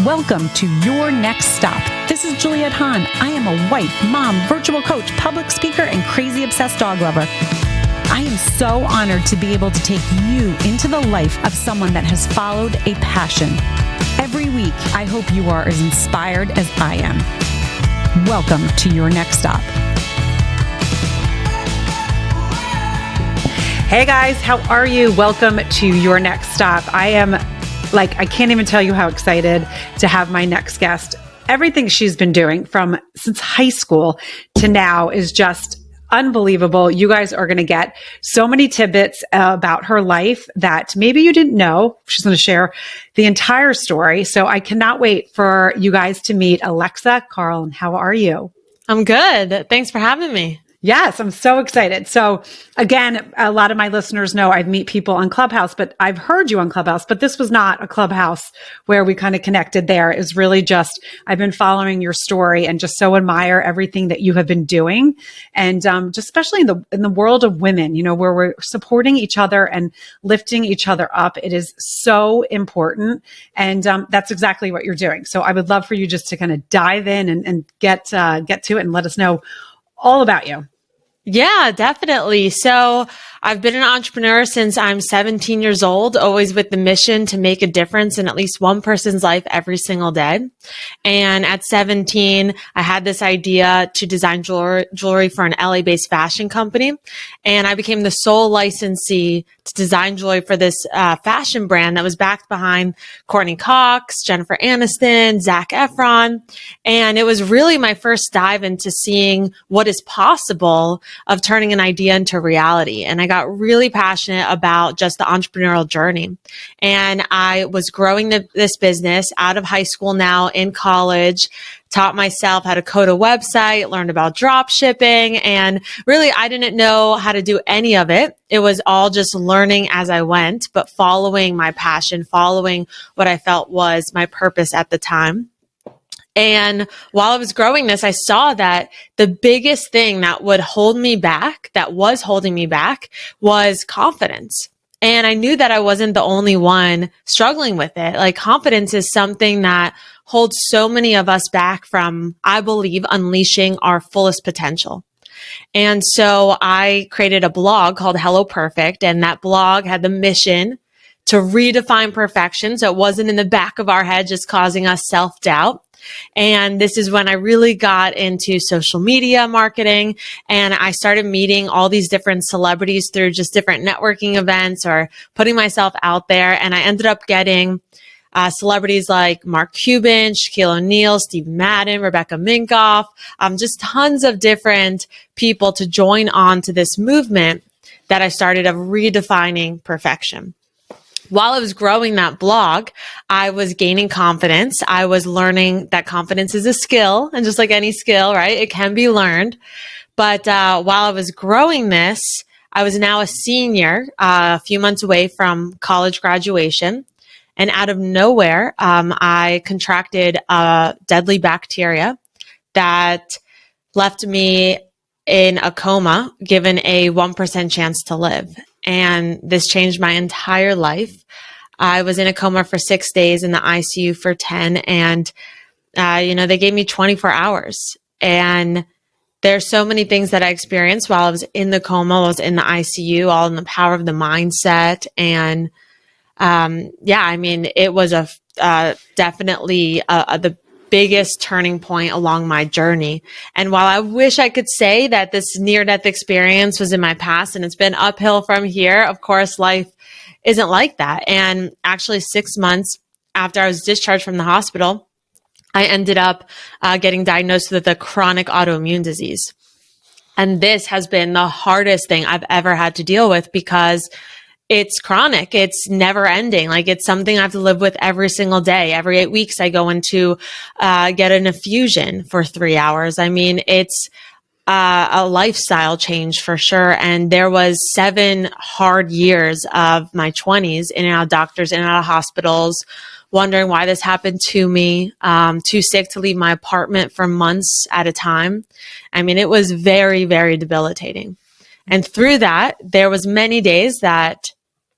Welcome to Your Next Stop. This is Juliette Hahn. I am a wife, mom, virtual coach, public speaker, and crazy obsessed dog lover. I am so honored to be able to take you into the life of someone that has followed a passion. Every week, I hope you are as inspired as I am. Welcome to Your Next Stop. Hey guys, how are you? Welcome to Your Next Stop. I can't even tell you how excited to have my next guest. Everything she's been doing since high school to now is just unbelievable. You guys are going to get so many tidbits about her life that maybe you didn't know. She's going to share the entire story. So I cannot wait for you guys to meet Alexa Carlin. How are you? I'm good. Thanks for having me. Yes, I'm so excited. So again, a lot of my listeners know I meet people on Clubhouse, but I've heard you on Clubhouse, but this was not a Clubhouse where we kind of connected there. It was really just, I've been following your story and just so admire everything that you have been doing. And just especially in the world of women, where we're supporting each other and lifting each other up. It is so important. And that's exactly what you're doing. So I would love for you just to kind of dive in and get to it and let us know all about you. Yeah, definitely. So I've been an entrepreneur since I'm 17 years old, always with the mission to make a difference in at least one person's life every single day. And at 17, I had this idea to design jewelry for an LA-based fashion company. And I became the sole licensee to design jewelry for this fashion brand that was backed behind Courtney Cox, Jennifer Aniston, Zac Efron. And it was really my first dive into seeing what is possible of turning an idea into reality. And I got really passionate about just the entrepreneurial journey. And I was growing this business out of high school now in college, taught myself how to code a website, learned about drop shipping. And really, I didn't know how to do any of it. It was all just learning as I went, but following my passion, following what I felt was my purpose at the time. And while I was growing this, I saw that the biggest thing that was holding me back, was confidence. And I knew that I wasn't the only one struggling with it. Like, confidence is something that holds so many of us back from, I believe, unleashing our fullest potential. And so I created a blog called Hello Perfect, and that blog had the mission to redefine perfection. So it wasn't in the back of our head, just causing us self-doubt. And this is when I really got into social media marketing, and I started meeting all these different celebrities through just different networking events or putting myself out there. And I ended up getting celebrities like Mark Cuban, Shaquille O'Neal, Steve Madden, Rebecca Minkoff, just tons of different people to join on to this movement that I started of redefining perfection. While I was growing that blog, I was gaining confidence. I was learning that confidence is a skill, and just like any skill, right, it can be learned. But while I was growing this, I was now a senior, a few months away from college graduation. And out of nowhere, I contracted a deadly bacteria that left me in a coma, given a 1% chance to live. And this changed my entire life. I was in a coma for 6 days, in the ICU for 10. And, they gave me 24 hours. And there's so many things that I experienced while I was in the coma, I was in the ICU, all in the power of the mindset. And, it was definitely the biggest turning point along my journey. And while I wish I could say that this near-death experience was in my past and it's been uphill from here, of course, life isn't like that. And actually 6 months after I was discharged from the hospital, I ended up getting diagnosed with a chronic autoimmune disease. And this has been the hardest thing I've ever had to deal with because it's chronic. It's never ending. Like, it's something I have to live with every single day. Every 8 weeks, I go into get an infusion for 3 hours. I mean, it's a lifestyle change for sure. And there was 7 hard years of my 20s in and out of doctors, in and out of hospitals, wondering why this happened to me, too sick to leave my apartment for months at a time. I mean, it was very, very debilitating. And through that, there was many days that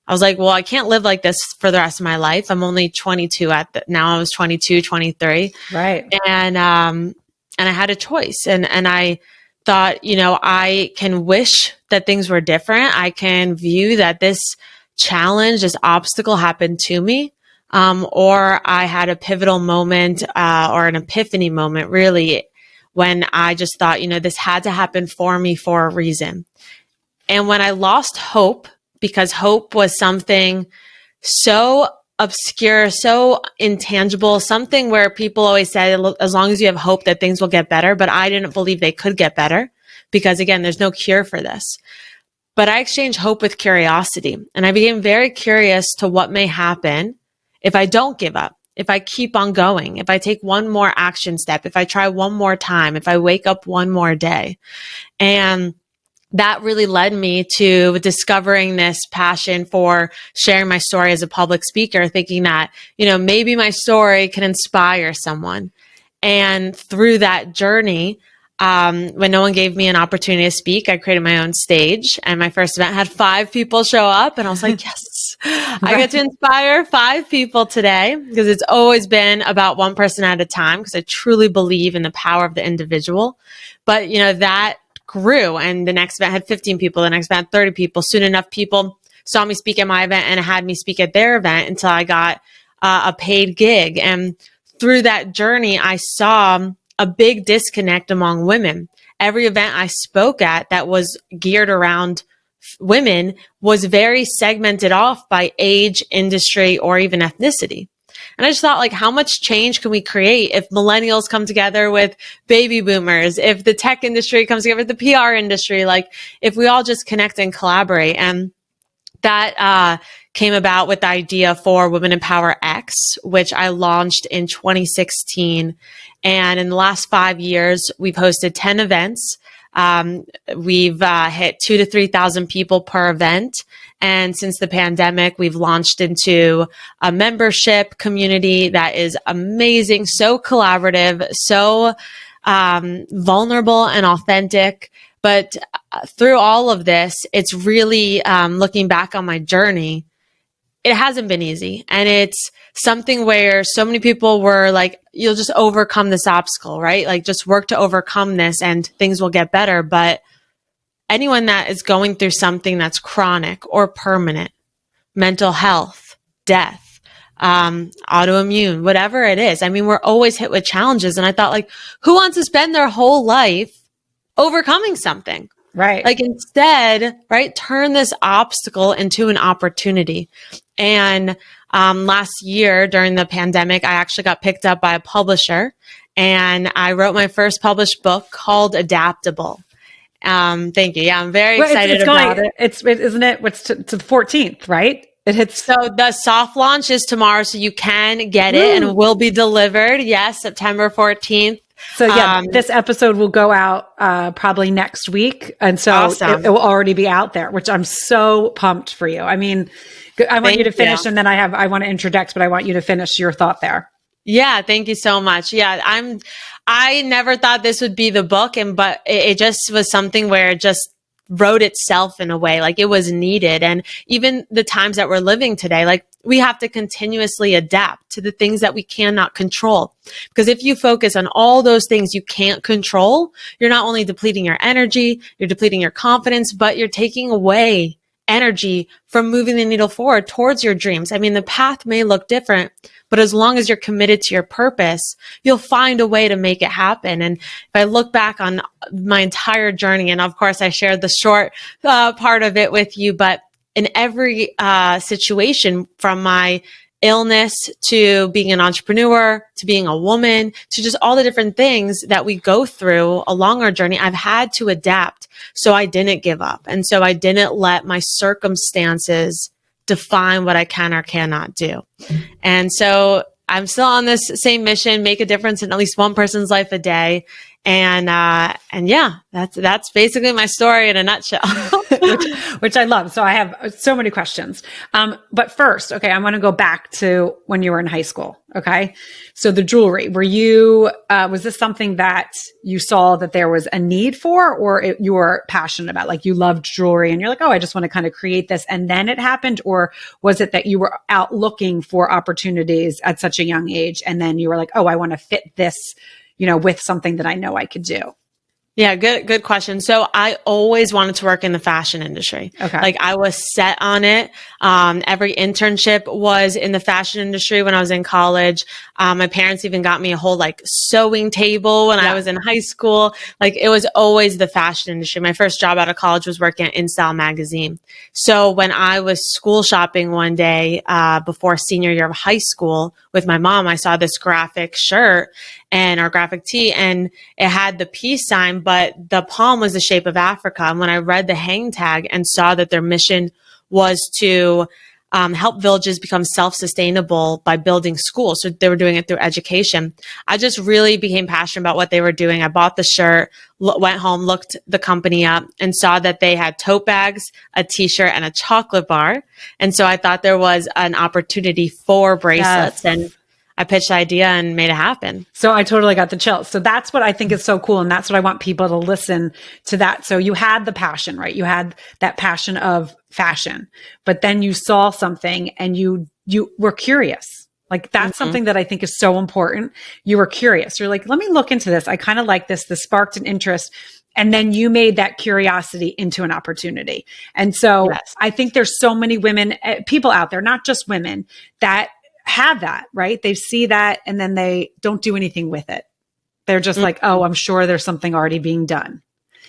I was like, well, I can't live like this for the rest of my life. I'm only 22 now. I was 22, 23. Right. And I had a choice, and I thought, I can wish that things were different. I can view that this challenge, this obstacle happened to me. Or I had a pivotal moment, or an epiphany moment, really, when I just thought, this had to happen for me for a reason. And when I lost hope, because hope was something so obscure, so intangible, something where people always said, as long as you have hope that things will get better, but I didn't believe they could get better because, again, there's no cure for this. But I exchanged hope with curiosity, and I became very curious to what may happen if I don't give up, if I keep on going, if I take one more action step, if I try one more time, if I wake up one more day. And that really led me to discovering this passion for sharing my story as a public speaker, thinking that, maybe my story can inspire someone. And through that journey, when no one gave me an opportunity to speak, I created my own stage, and my first event had 5 people show up, and I was like, yes, I get to inspire 5 people today, because it's always been about one person at a time, because I truly believe in the power of the individual. But, that grew, and the next event had 15 people, the next event had 30 people. Soon enough, people saw me speak at my event and had me speak at their event until I got a paid gig. And through that journey, I saw a big disconnect among women. Every event I spoke at that was geared around women was very segmented off by age, industry, or even ethnicity. And I just thought, like, how much change can we create if millennials come together with baby boomers, if the tech industry comes together with the PR industry, like if we all just connect and collaborate. And that came about with the idea for Women Empower X, which I launched in 2016. And in the last 5 years, we've hosted 10 events. We've hit 2,000 to 3,000 people per event. And since the pandemic, we've launched into a membership community that is amazing, so collaborative, so vulnerable and authentic. But through all of this, it's really looking back on my journey, it hasn't been easy. And it's something where so many people were like, you'll just overcome this obstacle, right? Like, just work to overcome this and things will get better. But anyone that is going through something that's chronic or permanent, mental health, death, autoimmune, whatever it is, I mean, we're always hit with challenges. And I thought, like, who wants to spend their whole life overcoming something? Right. Like, instead, right, turn this obstacle into an opportunity. And last year during the pandemic, I actually got picked up by a publisher, and I wrote my first published book called Adaptable. Thank you. Yeah, I'm very excited about it. Isn't it? What's to the 14th, right? It hits. So the soft launch is tomorrow, so you can get it, and it will be delivered. Yes, September 14th. So yeah, this episode will go out probably next week, and so awesome. it will already be out there, which I'm so pumped for you. I mean, I want you to finish, and then I want to interject, but I want you to finish your thought there. Yeah, thank you so much. Yeah, I never thought this would be the book, but it just was something where it just wrote itself in a way, like it was needed. And even the times that we're living today, like, we have to continuously adapt to the things that we cannot control. Because if you focus on all those things you can't control, you're not only depleting your energy, you're depleting your confidence, but you're taking away energy from moving the needle forward towards your dreams. I mean, the path may look different, but as long as you're committed to your purpose, you'll find a way to make it happen. And if I look back on my entire journey, and of course I shared the short part of it with you, but in every situation, from my illness to being an entrepreneur, to being a woman, to just all the different things that we go through along our journey, I've had to adapt. So I didn't give up. And so I didn't let my circumstances define what I can or cannot do. And so I'm still on this same mission, make a difference in at least one person's life a day. And yeah, that's basically my story in a nutshell. which I love. So I have so many questions. But first, okay, I want to go back to when you were in high school. Okay. So the jewelry, was this something that you saw that there was a need for, or you were passionate about, like you loved jewelry and you're like, oh, I just want to kind of create this. And then it happened? Or was it that you were out looking for opportunities at such a young age? And then you were like, oh, I want to fit this, with something that I know I could do? Yeah, good question. So I always wanted to work in the fashion industry. Okay. Like I was set on it. Every internship was in the fashion industry when I was in college. My parents even got me a whole like sewing table when I was in high school. Like it was always the fashion industry. My first job out of college was working at InStyle magazine. So when I was school shopping one day, before senior year of high school with my mom, I saw this graphic shirt or graphic tee, and it had the peace sign, but the palm was the shape of Africa. And when I read the hang tag and saw that their mission was to help villages become self-sustainable by building schools, so they were doing it through education, I just really became passionate about what they were doing. I bought the shirt, went home, looked the company up, and saw that they had tote bags, a t-shirt, and a chocolate bar. And so I thought there was an opportunity for bracelets. And I pitched the idea and made it happen. So I totally got the chills. So that's what I think is so cool. And that's what I want people to listen to that. So you had the passion, right? You had that passion of fashion, but then you saw something and you were curious. Like that's something that I think is so important. You were curious. You're like, let me look into this. I kind of like this. This sparked an interest. And then you made that curiosity into an opportunity. And so I think there's so many women, people out there, not just women, that have that, right? They see that and then they don't do anything with it. They're just like, oh, I'm sure there's something already being done.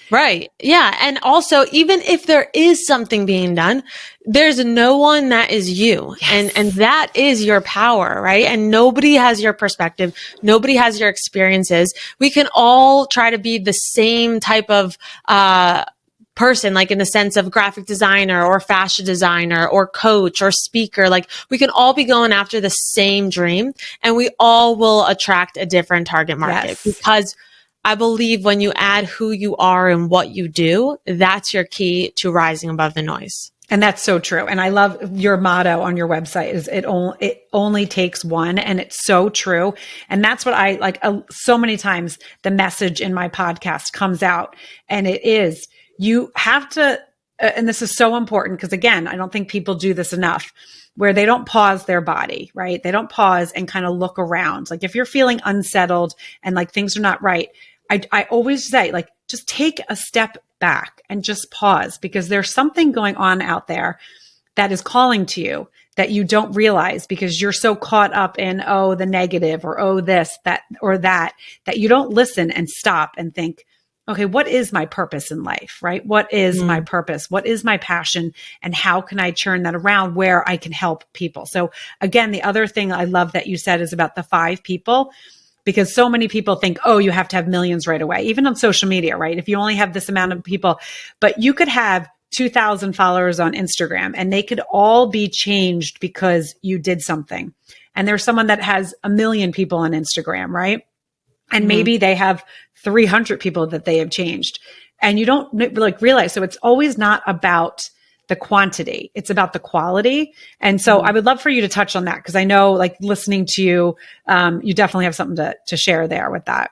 Right. Yeah. And also, even if there is something being done, there's no one that is you. Yes. And that is your power, right? And nobody has your perspective. Nobody has your experiences. We can all try to be the same type of, person, like in the sense of graphic designer or fashion designer or coach or speaker. Like we can all be going after the same dream, and we all will attract a different target market, because I believe when you add who you are and what you do, that's your key to rising above the noise. And that's so true. And I love your motto on your website is it only takes one. And it's so true. And that's what I like. So many times the message in my podcast comes out, and it is, you have to, and this is so important because again, I don't think people do this enough, where they don't pause their body, right? They don't pause and kind of look around. Like if you're feeling unsettled and like things are not right, I always say like, just take a step back and just pause, because there's something going on out there that is calling to you that you don't realize because you're so caught up in, oh, the negative, or oh, this, that, or that you don't listen and stop and think, okay, what is my purpose in life, right? What is my purpose? What is my passion? And how can I turn that around where I can help people? So again, the other thing I love that you said is about the 5 people, because so many people think, oh, you have to have millions right away, even on social media, right? If you only have this amount of people, but you could have 2,000 followers on Instagram and they could all be changed because you did something. And there's someone that has 1 million people on Instagram, right? And maybe they have 300 people that they have changed, and you don't like realize. So it's always not about the quantity. It's about the quality. And so I would love for you to touch on that, because I know like listening to you, you definitely have something to share there with that.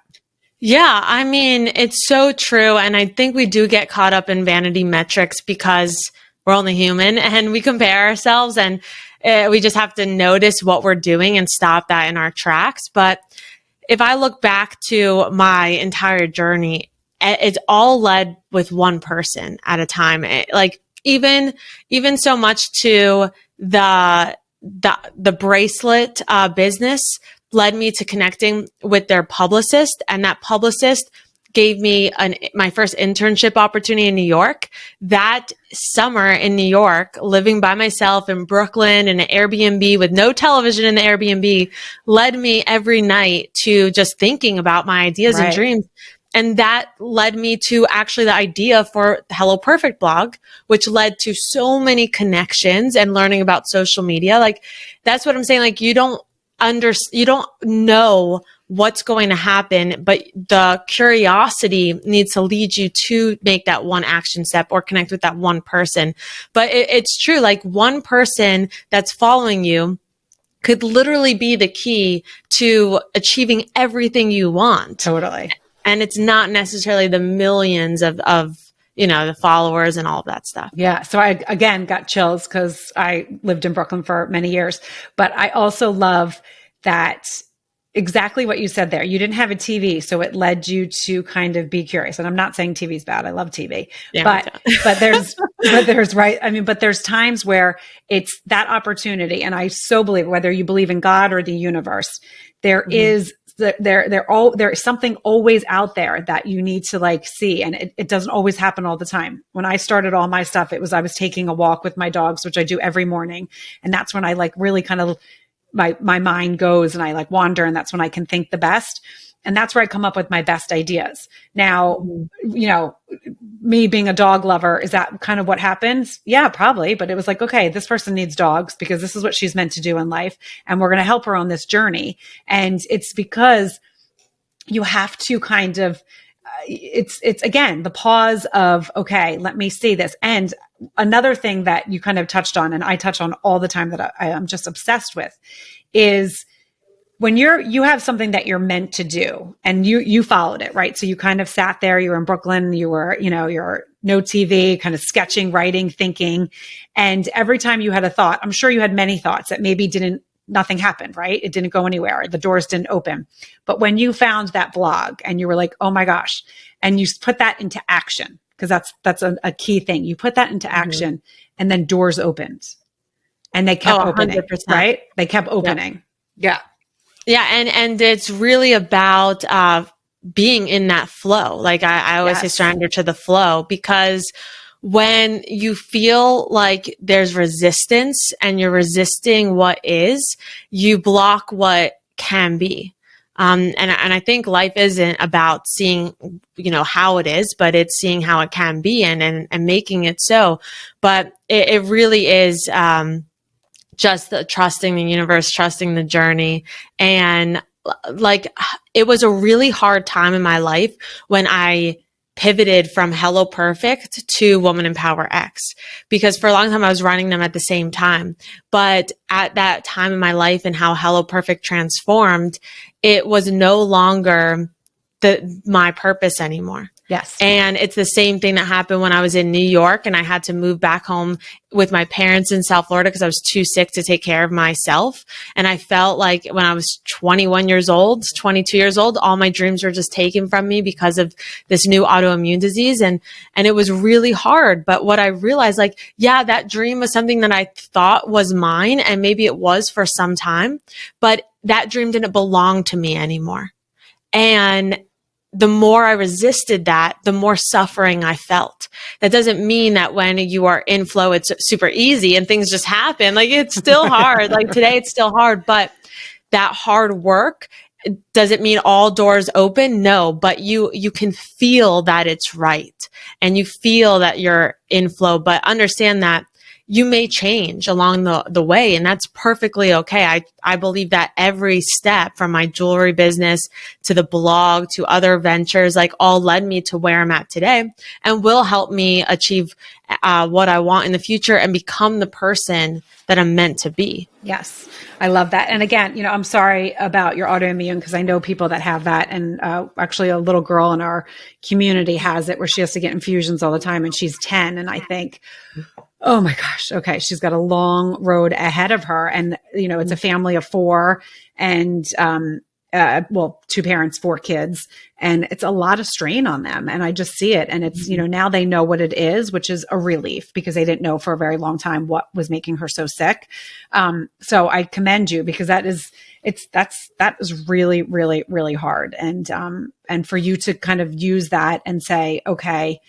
Yeah, I mean, it's so true. And I think we do get caught up in vanity metrics because we're only human and we compare ourselves, and we just have to notice what we're doing and stop that in our tracks. But if I look back to my entire journey, it's all led with one person at a time. Like even so much to the bracelet business led me to connecting with their publicist, and that publicist gave me my first internship opportunity in New York. That summer in New York, living by myself in Brooklyn in an Airbnb with no television in the Airbnb, led me every night to just thinking about my ideas and dreams. And that led me to actually the idea for the Hello Perfect blog, which led to so many connections and learning about social media. Like, that's what I'm saying. Like, you don't you don't know what's going to happen, but the curiosity needs to lead you to make that one action step or connect with that one person. But it's true, like one person that's following you could literally be the key to achieving everything you want. Totally. And it's not necessarily the millions of the followers and all of that stuff. Yeah. So I, again, got chills because I lived in Brooklyn for many years, but I also love that exactly what you said there. You didn't have a TV, so it led you to kind of be curious. And I'm not saying TV's bad. I love TV, Yeah, but there's times where it's that opportunity. And I so believe, whether you believe in God or the universe, there is there's something always out there that you need to like see. And it doesn't always happen all the time. When I started all my stuff, I was taking a walk with my dogs, which I do every morning. And that's when I like really kind of, my mind goes and I like wander, and that's when I can think the best. And that's where I come up with my best ideas. Now, me being a dog lover, is that kind of what happens? Yeah, probably. But it was like, okay, this person needs dogs because this is what she's meant to do in life. And we're going to help her on this journey. And it's because you have to kind of, it's again, the pause of, okay, let me see this. And another thing that you kind of touched on, and I touch on all the time that I'm just obsessed with, is when you have something that you're meant to do and you followed it, right? So you kind of sat there, you were in Brooklyn, you're no TV, kind of sketching, writing, thinking. And every time you had a thought, I'm sure you had many thoughts that maybe nothing happened, right? It didn't go anywhere. The doors didn't open. But when you found that blog and you were like, oh my gosh, and you put that into action, because that's a key thing. You put that into action and then doors opened and they kept opening, 100%. right? They kept opening. Yeah. Yeah. And it's really about, being in that flow. Like I always say, surrender to the flow, because when you feel like there's resistance and you're resisting what is, you block what can be. And I think life isn't about seeing, how it is, but it's seeing how it can be and making it so. But it really is, just trusting the universe, trusting the journey. And like, it was a really hard time in my life when I pivoted from Hello Perfect to Woman Empower X, because for a long time I was running them at the same time. But at that time in my life and how Hello Perfect transformed, it was no longer my purpose anymore. Yes. And it's the same thing that happened when I was in New York and I had to move back home with my parents in South Florida because I was too sick to take care of myself. And I felt like when I was 21 years old, 22 years old, all my dreams were just taken from me because of this new autoimmune disease. And it was really hard. But what I realized, like, yeah, that dream was something that I thought was mine, and maybe it was for some time, but that dream didn't belong to me anymore. And the more I resisted that, the more suffering I felt. That doesn't mean that when you are in flow, it's super easy and things just happen. Like, it's still hard. Like today, it's still hard, but that hard work, does it mean all doors open? No, but you can feel that it's right. And you feel that you're in flow, but understand that you may change along the way, and that's perfectly okay. I believe that every step from my jewelry business to the blog to other ventures, like, all led me to where I'm at today and will help me achieve what I want in the future and become the person that I'm meant to be. Yes. I love that. And again, I'm sorry about your autoimmune, because I know people that have that. And actually a little girl in our community has it, where she has to get infusions all the time, and she's 10. And I think, oh my gosh, okay, she's got a long road ahead of her. And, it's a family of 4 and, 2 parents, 4 kids, and it's a lot of strain on them. And I just see it. And it's, now they know what it is, which is a relief, because they didn't know for a very long time what was making her so sick. So I commend you, because that is really, really, really hard. And for you to kind of use that and say, okay,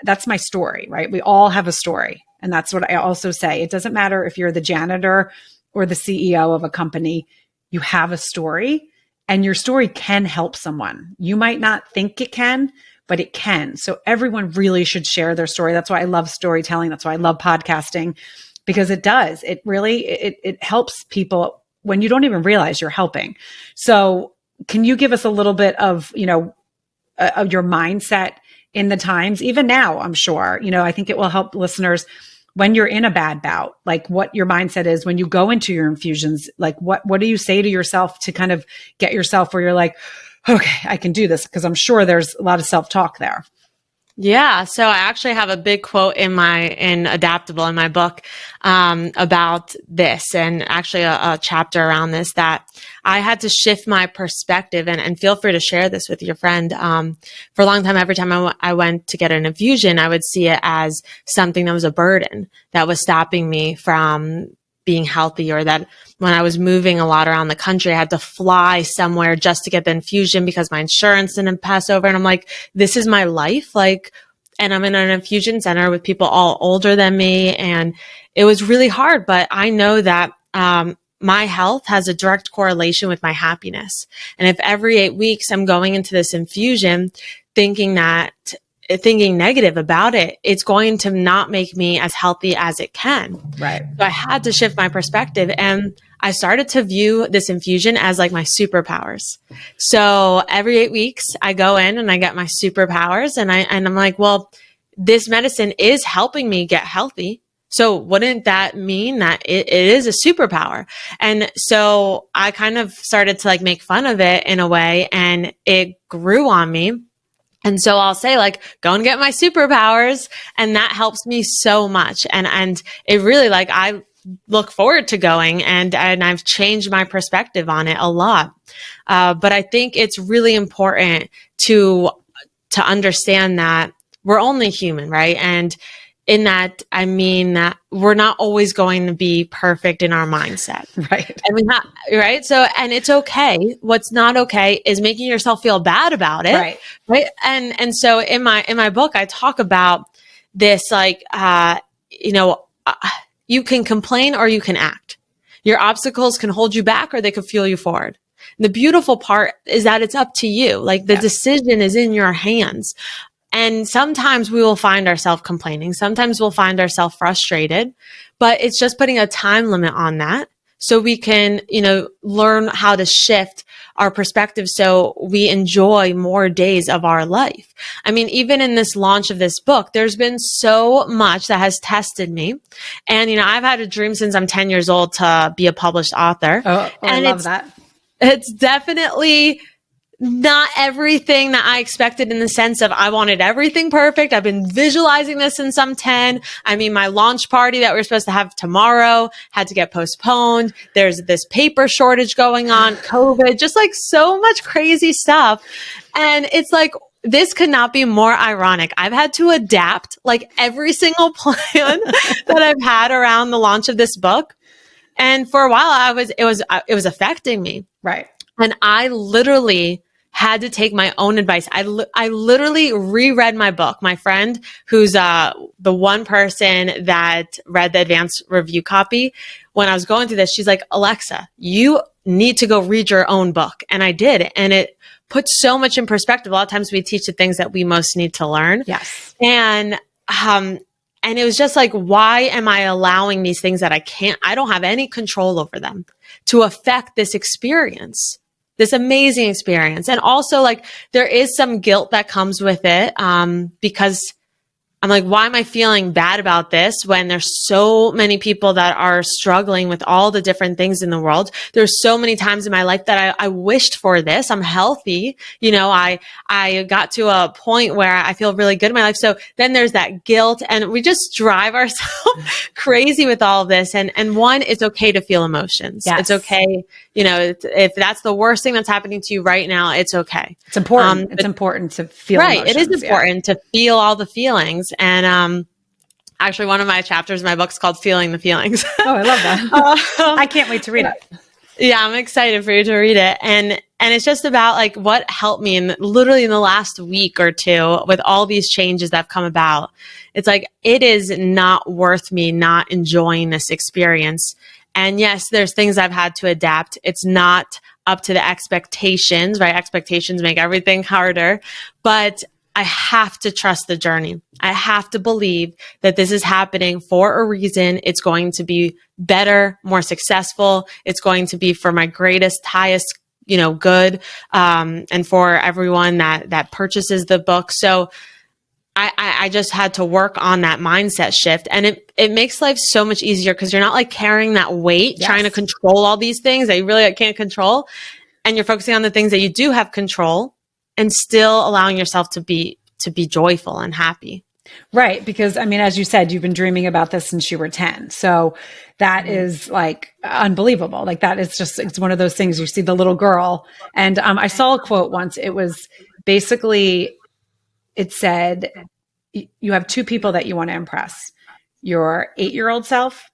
that's my story, right? We all have a story. And that's what I also say. It doesn't matter if you're the janitor or the CEO of a company, you have a story, and your story can help someone. You might not think it can, but it can. So everyone really should share their story. That's why I love storytelling. That's why I love podcasting, because it does. It really, it helps people when you don't even realize you're helping. So can you give us a little bit of, of your mindset in the times, even now, I'm sure, I think it will help listeners when you're in a bad bout, like what your mindset is when you go into your infusions, like what do you say to yourself to kind of get yourself where you're like, okay, I can do this? Because I'm sure there's a lot of self-talk there. Yeah. So I actually have a big quote in Adaptable in my book, about this, and actually a chapter around this, that I had to shift my perspective, and feel free to share this with your friend. For a long time, every time I went to get an infusion, I would see it as something that was a burden that was stopping me from being healthy, or that when I was moving a lot around the country, I had to fly somewhere just to get the infusion because my insurance didn't pass over. And I'm like, this is my life. Like, and I'm in an infusion center with people all older than me. And it was really hard, but I know that, my health has a direct correlation with my happiness. And if every 8 weeks I'm going into this infusion thinking negative about it, it's going to not make me as healthy as it can. Right. So I had to shift my perspective, and I started to view this infusion as like my superpowers. So every 8 weeks I go in and I get my superpowers, and I'm like, well, this medicine is helping me get healthy. So wouldn't that mean that it is a superpower? And so I kind of started to like make fun of it in a way, and it grew on me. And so I'll say, like, go and get my superpowers. And that helps me so much. And it really, like, I look forward to going, and I've changed my perspective on it a lot. But I think it's really important to understand that we're only human, right? And in that, I mean that we're not always going to be perfect in our mindset. Right. Right. So, and it's okay. What's not okay is making yourself feel bad about it. Right. Right. And so in my book, I talk about this, like, you can complain or you can act. Your obstacles can hold you back, or they could fuel you forward. And the beautiful part is that it's up to you. Like, the decision is in your hands. And sometimes we will find ourselves complaining. Sometimes we'll find ourselves frustrated, but it's just putting a time limit on that so we can, learn how to shift our perspective so we enjoy more days of our life. I mean, even in this launch of this book, there's been so much that has tested me. And, I've had a dream since I'm 10 years old to be a published author. And I love that. It's definitely not everything that I expected, in the sense of I wanted everything perfect. I've been visualizing this since I'm 10. I mean, my launch party that we were supposed to have tomorrow had to get postponed. There's this paper shortage going on, COVID, just like so much crazy stuff. And it's like, this could not be more ironic. I've had to adapt like every single plan that I've had around the launch of this book. And for a while it was affecting me. Right. And I literally had to take my own advice. I literally reread my book. My friend, who's the one person that read the advanced review copy, when I was going through this, she's like, Alexa, you need to go read your own book. And I did. And it puts so much in perspective. A lot of times we teach the things that we most need to learn. Yes. And it was just like, why am I allowing these things that I don't have any control over them, to affect this experience? This amazing experience. And also, like, there is some guilt that comes with it, because I'm like, why am I feeling bad about this when there's so many people that are struggling with all the different things in the world? There's so many times in my life that I wished for this. I'm healthy. I got to a point where I feel really good in my life. So then there's that guilt, and we just drive ourselves crazy with all of this. And one, it's okay to feel emotions. Yes. It's okay. If that's the worst thing that's happening to you right now, it's okay. It's important. It's important to feel right. emotions. It is important to feel all the feelings. And actually, one of my chapters in my book is called Feeling the Feelings. Oh, I love that. I can't wait to read it. Yeah, I'm excited for you to read it. And it's just about like what helped me literally in the last week or two with all these changes that have come about. It's like, it is not worth me not enjoying this experience. And yes, there's things I've had to adapt. It's not up to the expectations, right? Expectations make everything harder. But I have to trust the journey. I have to believe that this is happening for a reason. It's going to be better, more successful. It's going to be for my greatest, highest, good, and for everyone that purchases the book. So I just had to work on that mindset shift, and it makes life so much easier because you're not like carrying that weight, trying to control all these things that you really can't control. And you're focusing on the things that you do have control and still allowing yourself to be joyful and happy. Right. Because I mean, as you said, you've been dreaming about this since you were 10. So that is like unbelievable. Like that is just, it's one of those things you see the little girl. And I saw a quote once. It was basically, it said, you have two people that you want to impress, your 8-year-old self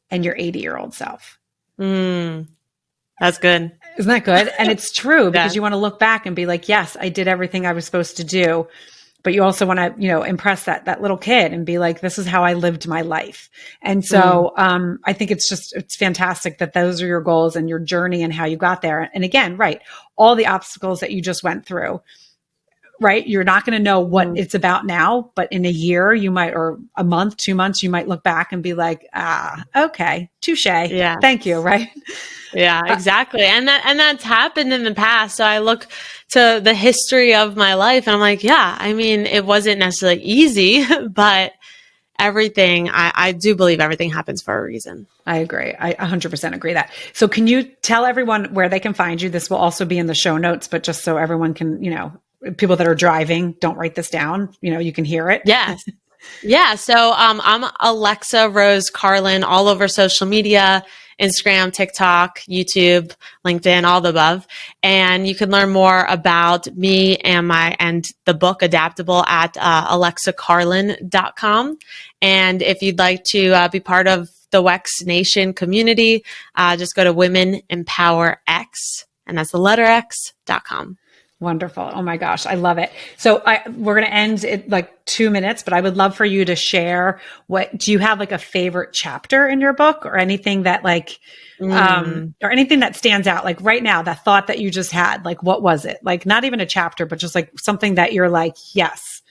and your 80-year-old self. That's good. Isn't that good? And it's true because you want to look back and be like, yes, I did everything I was supposed to do. But you also want to, impress that little kid and be like, this is how I lived my life. And so I think it's fantastic that those are your goals and your journey and how you got there. And again, right, all the obstacles that you just went through, right? You're not going to know what it's about now, but in a year you might, or a month, 2 months, you might look back and be like, okay, touche. Yeah. Thank you. Right. Yeah, exactly. And that's happened in the past. So I look to the history of my life and I'm like, yeah, I mean, it wasn't necessarily easy, but everything, I do believe everything happens for a reason. I agree. I 100% agree that. So can you tell everyone where they can find you? This will also be in the show notes, but just so everyone can, people that are driving, don't write this down, you can hear it. Yes. Yeah. So I'm Alexa Rose Carlin all over social media, Instagram, TikTok, YouTube, LinkedIn, all the above. And you can learn more about me and the book Adaptable at alexacarlin.com. And if you'd like to be part of the WEX Nation community, just go to Women Empower X, and that's the letter X.com. Wonderful. Oh my gosh. I love it. So we're going to end it like 2 minutes, but I would love for you to share do you have like a favorite chapter in your book or anything that like, or anything that stands out like right now, that thought that you just had, like, what was it? Like not even a chapter, but just like something that you're like, yes.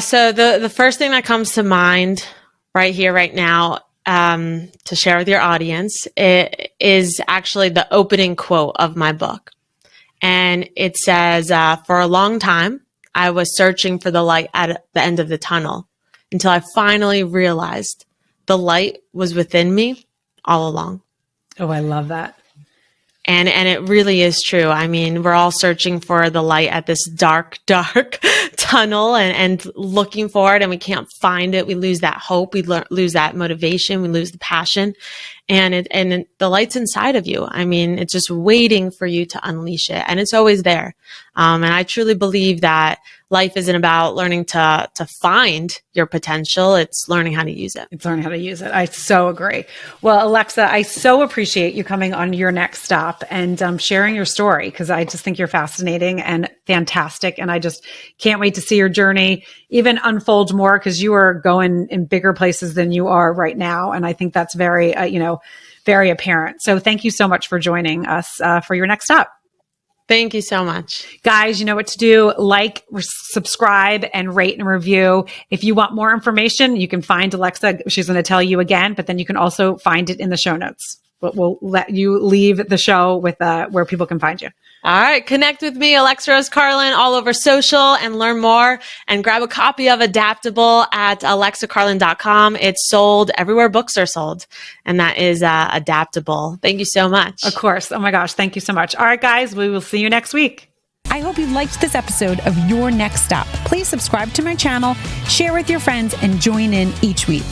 So the first thing that comes to mind right here, right now, to share with your audience, it is actually the opening quote of my book. And it says, for a long time, I was searching for the light at the end of the tunnel until I finally realized the light was within me all along. Oh, I love that. And it really is true. I mean, we're all searching for the light at this dark, dark tunnel and looking for it, and we can't find it. We lose that hope. We lose that motivation. We lose the passion. And the light's inside of you. I mean, it's just waiting for you to unleash it. And it's always there. And I truly believe that life isn't about learning to find your potential. It's learning how to use it. It's learning how to use it. I so agree. Well, Alexa, I so appreciate you coming on Your Next Stop and sharing your story, because I just think you're fascinating and fantastic. And I just can't wait to see your journey even unfold more, because you are going in bigger places than you are right now. And I think that's very, very apparent. So thank you so much for joining us for Your Next Stop. Thank you so much. Guys, you know what to do. Like, subscribe, and rate and review. If you want more information, you can find Alexa. She's going to tell you again, but then you can also find it in the show notes. But we'll let you leave the show with where people can find you. All right. Connect with me, Alexa Rose Carlin, all over social, and learn more, and grab a copy of Adaptable at alexacarlin.com. It's sold everywhere books are sold, and that is Adaptable. Thank you so much. Of course. Oh my gosh. Thank you so much. All right, guys, we will see you next week. I hope you liked this episode of Your Next Stop. Please subscribe to my channel, share with your friends, and join in each week.